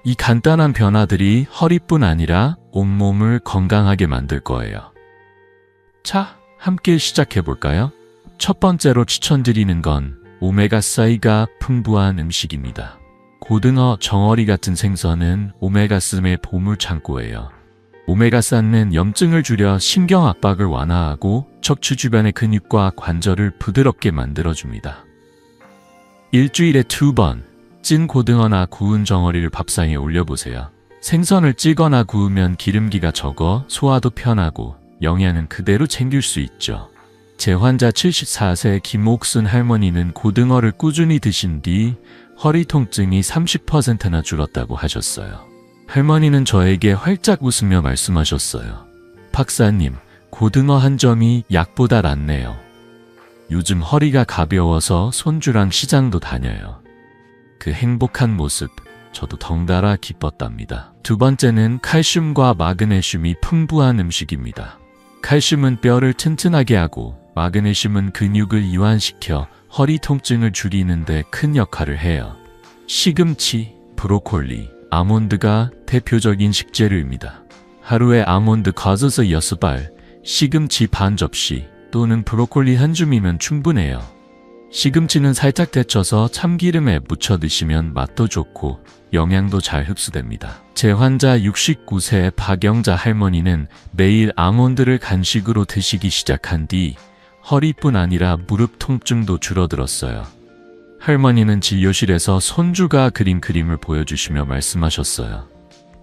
S1: 이 간단한 변화들이 허리뿐 아니라 온몸을 건강하게 만들 거예요. 자, 함께 시작해볼까요? 첫 번째로 추천드리는 건 오메가3가 풍부한 음식입니다. 고등어, 정어리 같은 생선은 오메가3의 보물창고예요. 오메가3는 염증을 줄여 신경 압박을 완화하고 척추 주변의 근육과 관절을 부드럽게 만들어줍니다. 일주일에 2번, 찐 고등어나 구운 정어리를 밥상에 올려보세요. 생선을 찌거나 구우면 기름기가 적어 소화도 편하고 영양은 그대로 챙길 수 있죠. 제 환자 74세 김옥순 할머니는 고등어를 꾸준히 드신 뒤 허리 통증이 30%나 줄었다고 하셨어요. 할머니는 저에게 활짝 웃으며 말씀하셨어요. 박사님, 고등어 한 점이 약보다 낫네요. 요즘 허리가 가벼워서 손주랑 시장도 다녀요. 그 행복한 모습, 저도 덩달아 기뻤답니다. 두 번째는 칼슘과 마그네슘이 풍부한 음식입니다. 칼슘은 뼈를 튼튼하게 하고 마그네슘은 근육을 이완시켜 허리 통증을 줄이는 데 큰 역할을 해요. 시금치, 브로콜리, 아몬드가 대표적인 식재료입니다. 하루에 아몬드 5-6알, 시금치 반 접시 또는 브로콜리 한 줌이면 충분해요. 시금치는 살짝 데쳐서 참기름에 묻혀 드시면 맛도 좋고 영양도 잘 흡수됩니다. 제 환자 69세 박영자 할머니는 매일 아몬드를 간식으로 드시기 시작한 뒤 허리뿐 아니라 무릎 통증도 줄어들었어요. 할머니는 진료실에서 손주가 그린 그림을 보여주시며 말씀하셨어요.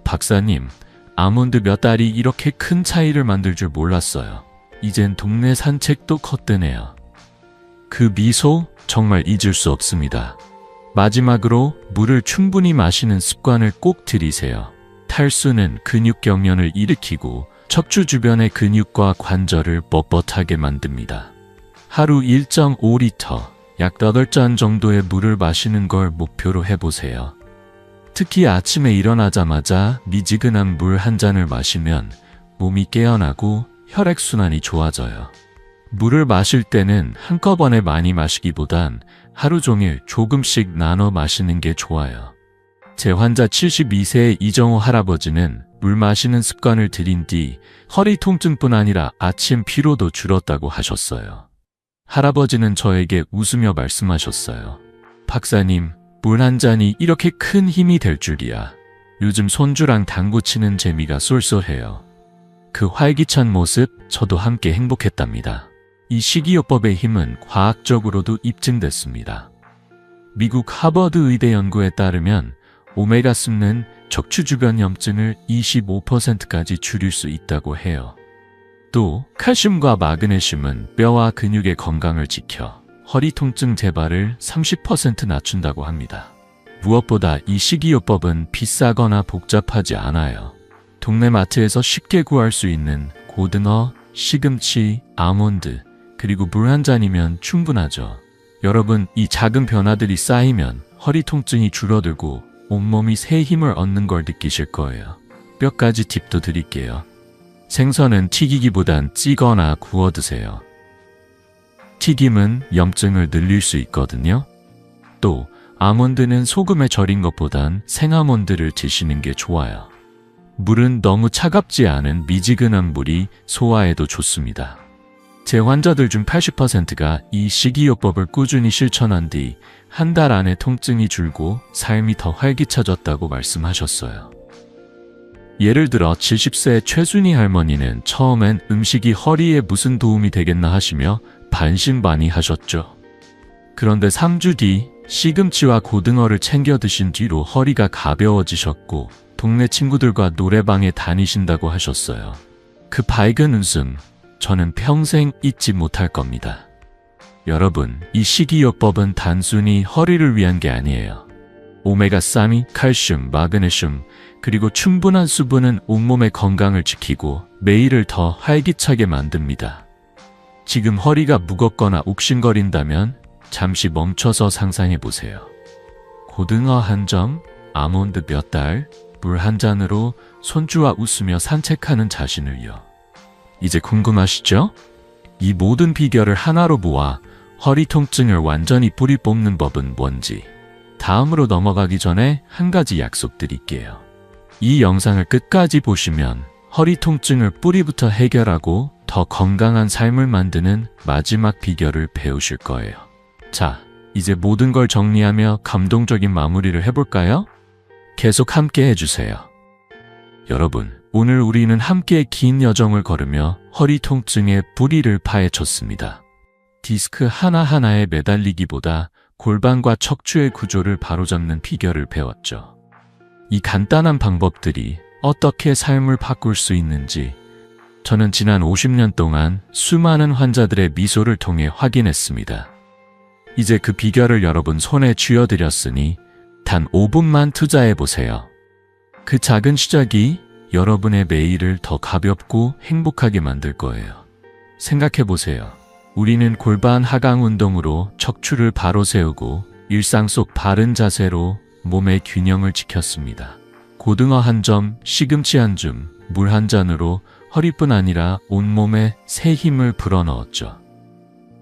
S1: 박사님, 아몬드 몇 알이 이렇게 큰 차이를 만들 줄 몰랐어요. 이젠 동네 산책도 걷드네요. 그 미소 정말 잊을 수 없습니다. 마지막으로 물을 충분히 마시는 습관을 꼭 들이세요. 탈수는 근육 경련을 일으키고 척추 주변의 근육과 관절을 뻣뻣하게 만듭니다. 하루 1.5리터, 약 8잔 정도의 물을 마시는 걸 목표로 해보세요. 특히 아침에 일어나자마자 미지근한 물 한 잔을 마시면 몸이 깨어나고 혈액순환이 좋아져요. 물을 마실 때는 한꺼번에 많이 마시기보단 하루 종일 조금씩 나눠 마시는 게 좋아요. 제 환자 72세의 이정호 할아버지는 물 마시는 습관을 들인 뒤 허리 통증뿐 아니라 아침 피로도 줄었다고 하셨어요. 할아버지는 저에게 웃으며 말씀하셨어요. 박사님, 물 한 잔이 이렇게 큰 힘이 될 줄이야. 요즘 손주랑 당구 치는 재미가 쏠쏠해요. 그 활기찬 모습 저도 함께 행복했답니다. 이 식이요법의 힘은 과학적으로도 입증됐습니다. 미국 하버드 의대 연구에 따르면 오메가3는 척추 주변 염증을 25%까지 줄일 수 있다고 해요. 또 칼슘과 마그네슘은 뼈와 근육의 건강을 지켜 허리 통증 재발을 30% 낮춘다고 합니다. 무엇보다 이 식이요법은 비싸거나 복잡하지 않아요. 동네 마트에서 쉽게 구할 수 있는 고등어, 시금치, 아몬드, 그리고 물 한 잔이면 충분하죠. 여러분, 이 작은 변화들이 쌓이면 허리 통증이 줄어들고 온몸이 새 힘을 얻는 걸 느끼실 거예요. 몇 가지 팁도 드릴게요. 생선은 튀기기보단 찌거나 구워 드세요. 튀김은 염증을 늘릴 수 있거든요. 또 아몬드는 소금에 절인 것보단 생아몬드를 드시는 게 좋아요. 물은 너무 차갑지 않은 미지근한 물이 소화에도 좋습니다. 제 환자들 중 80%가 이 식이요법을 꾸준히 실천한 뒤 한 달 안에 통증이 줄고 삶이 더 활기차졌다고 말씀하셨어요. 예를 들어 70세 최순희 할머니는 처음엔 음식이 허리에 무슨 도움이 되겠나 하시며 반신반의하셨죠. 그런데 3주 뒤 시금치와 고등어를 챙겨 드신 뒤로 허리가 가벼워지셨고 동네 친구들과 노래방에 다니신다고 하셨어요. 그 밝은 웃음, 저는 평생 잊지 못할 겁니다. 여러분, 이 식이요법은 단순히 허리를 위한 게 아니에요. 오메가3, 칼슘, 마그네슘, 그리고 충분한 수분은 온몸의 건강을 지키고 매일을 더 활기차게 만듭니다. 지금 허리가 무겁거나 욱신거린다면 잠시 멈춰서 상상해보세요. 고등어 한 점, 아몬드 몇 알, 물 한 잔으로 손주와 웃으며 산책하는 자신을요. 이제 궁금하시죠? 이 모든 비결을 하나로 모아 허리 통증을 완전히 뿌리 뽑는 법은 뭔지 다음으로 넘어가기 전에 한 가지 약속드릴게요. 이 영상을 끝까지 보시면 허리 통증을 뿌리부터 해결하고 더 건강한 삶을 만드는 마지막 비결을 배우실 거예요. 자, 이제 모든 걸 정리하며 감동적인 마무리를 해볼까요? 계속 함께 해주세요. 여러분, 오늘 우리는 함께 긴 여정을 걸으며 허리 통증의 뿌리를 파헤쳤습니다. 디스크 하나하나에 매달리기보다 골반과 척추의 구조를 바로잡는 비결을 배웠죠. 이 간단한 방법들이 어떻게 삶을 바꿀 수 있는지 저는 지난 50년 동안 수많은 환자들의 미소를 통해 확인했습니다. 이제 그 비결을 여러분 손에 쥐어드렸으니 단 5분만 투자해보세요. 그 작은 시작이 여러분의 매일을 더 가볍고 행복하게 만들 거예요. 생각해보세요. 우리는 골반 하강 운동으로 척추를 바로 세우고 일상 속 바른 자세로 몸의 균형을 지켰습니다. 고등어 한 점, 시금치 한 줌, 물 한 잔으로 허리뿐 아니라 온몸에 새 힘을 불어넣었죠.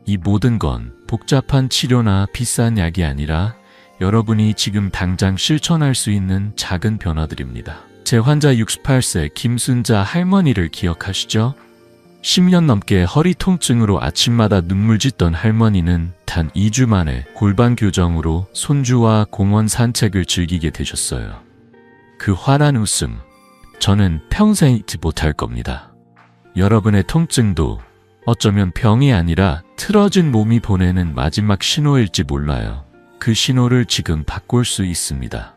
S1: 이 모든 건 복잡한 치료나 비싼 약이 아니라 여러분이 지금 당장 실천할 수 있는 작은 변화들입니다. 제 환자 68세 김순자 할머니를 기억하시죠? 10년 넘게 허리 통증으로 아침마다 눈물 짓던 할머니는 단 2주 만에 골반 교정으로 손주와 공원 산책을 즐기게 되셨어요. 그 환한 웃음, 저는 평생 잊지 못할 겁니다. 여러분의 통증도 어쩌면 병이 아니라 틀어진 몸이 보내는 마지막 신호일지 몰라요. 그 신호를 지금 바꿀 수 있습니다.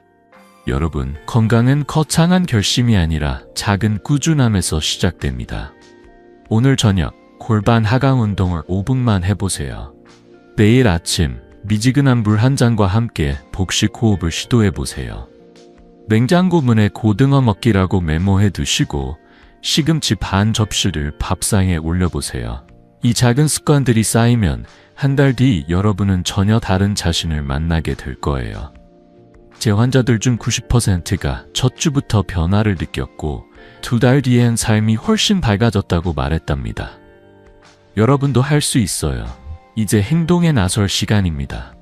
S1: 여러분, 건강은 거창한 결심이 아니라 작은 꾸준함에서 시작됩니다. 오늘 저녁 골반 하강 운동을 5분만 해보세요. 내일 아침 미지근한 물 한 잔과 함께 복식 호흡을 시도해보세요. 냉장고 문에 고등어 먹기라고 메모해 두시고 시금치 반 접시를 밥상에 올려보세요. 이 작은 습관들이 쌓이면 한 달 뒤 여러분은 전혀 다른 자신을 만나게 될 거예요. 제 환자들 중 90%가 첫 주부터 변화를 느꼈고 2달 뒤엔 삶이 훨씬 밝아졌다고 말했답니다. 여러분도 할 수 있어요. 이제 행동에 나설 시간입니다.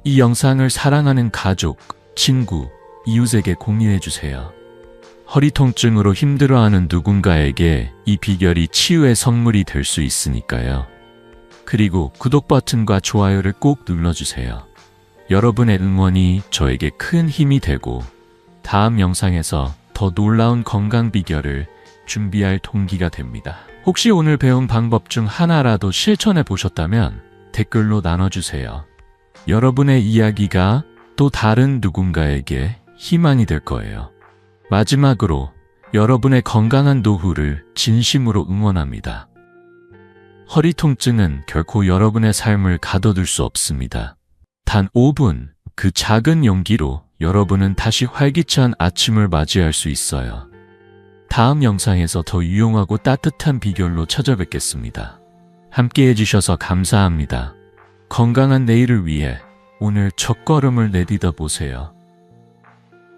S1: 이 영상을 사랑하는 가족, 친구, 이웃에게 공유해주세요. 허리 통증으로 힘들어하는 누군가에게 이 비결이 치유의 선물이 될 수 있으니까요. 그리고 구독 버튼과 좋아요를 꼭 눌러주세요. 여러분의 응원이 저에게 큰 힘이 되고 다음 영상에서 더 놀라운 건강 비결을 준비할 동기가 됩니다. 혹시 오늘 배운 방법 중 하나라도 실천해 보셨다면 댓글로 나눠주세요. 여러분의 이야기가 또 다른 누군가에게 희망이 될 거예요. 마지막으로 여러분의 건강한 노후를 진심으로 응원합니다. 허리 통증은 결코 여러분의 삶을 가둬둘 수 없습니다. 단 5분, 그 작은 용기로 여러분은 다시 활기찬 아침을 맞이할 수 있어요. 다음 영상에서 더 유용하고 따뜻한 비결로 찾아뵙겠습니다. 함께 해주셔서 감사합니다. 건강한 내일을 위해 오늘 첫걸음을 내딛어 보세요.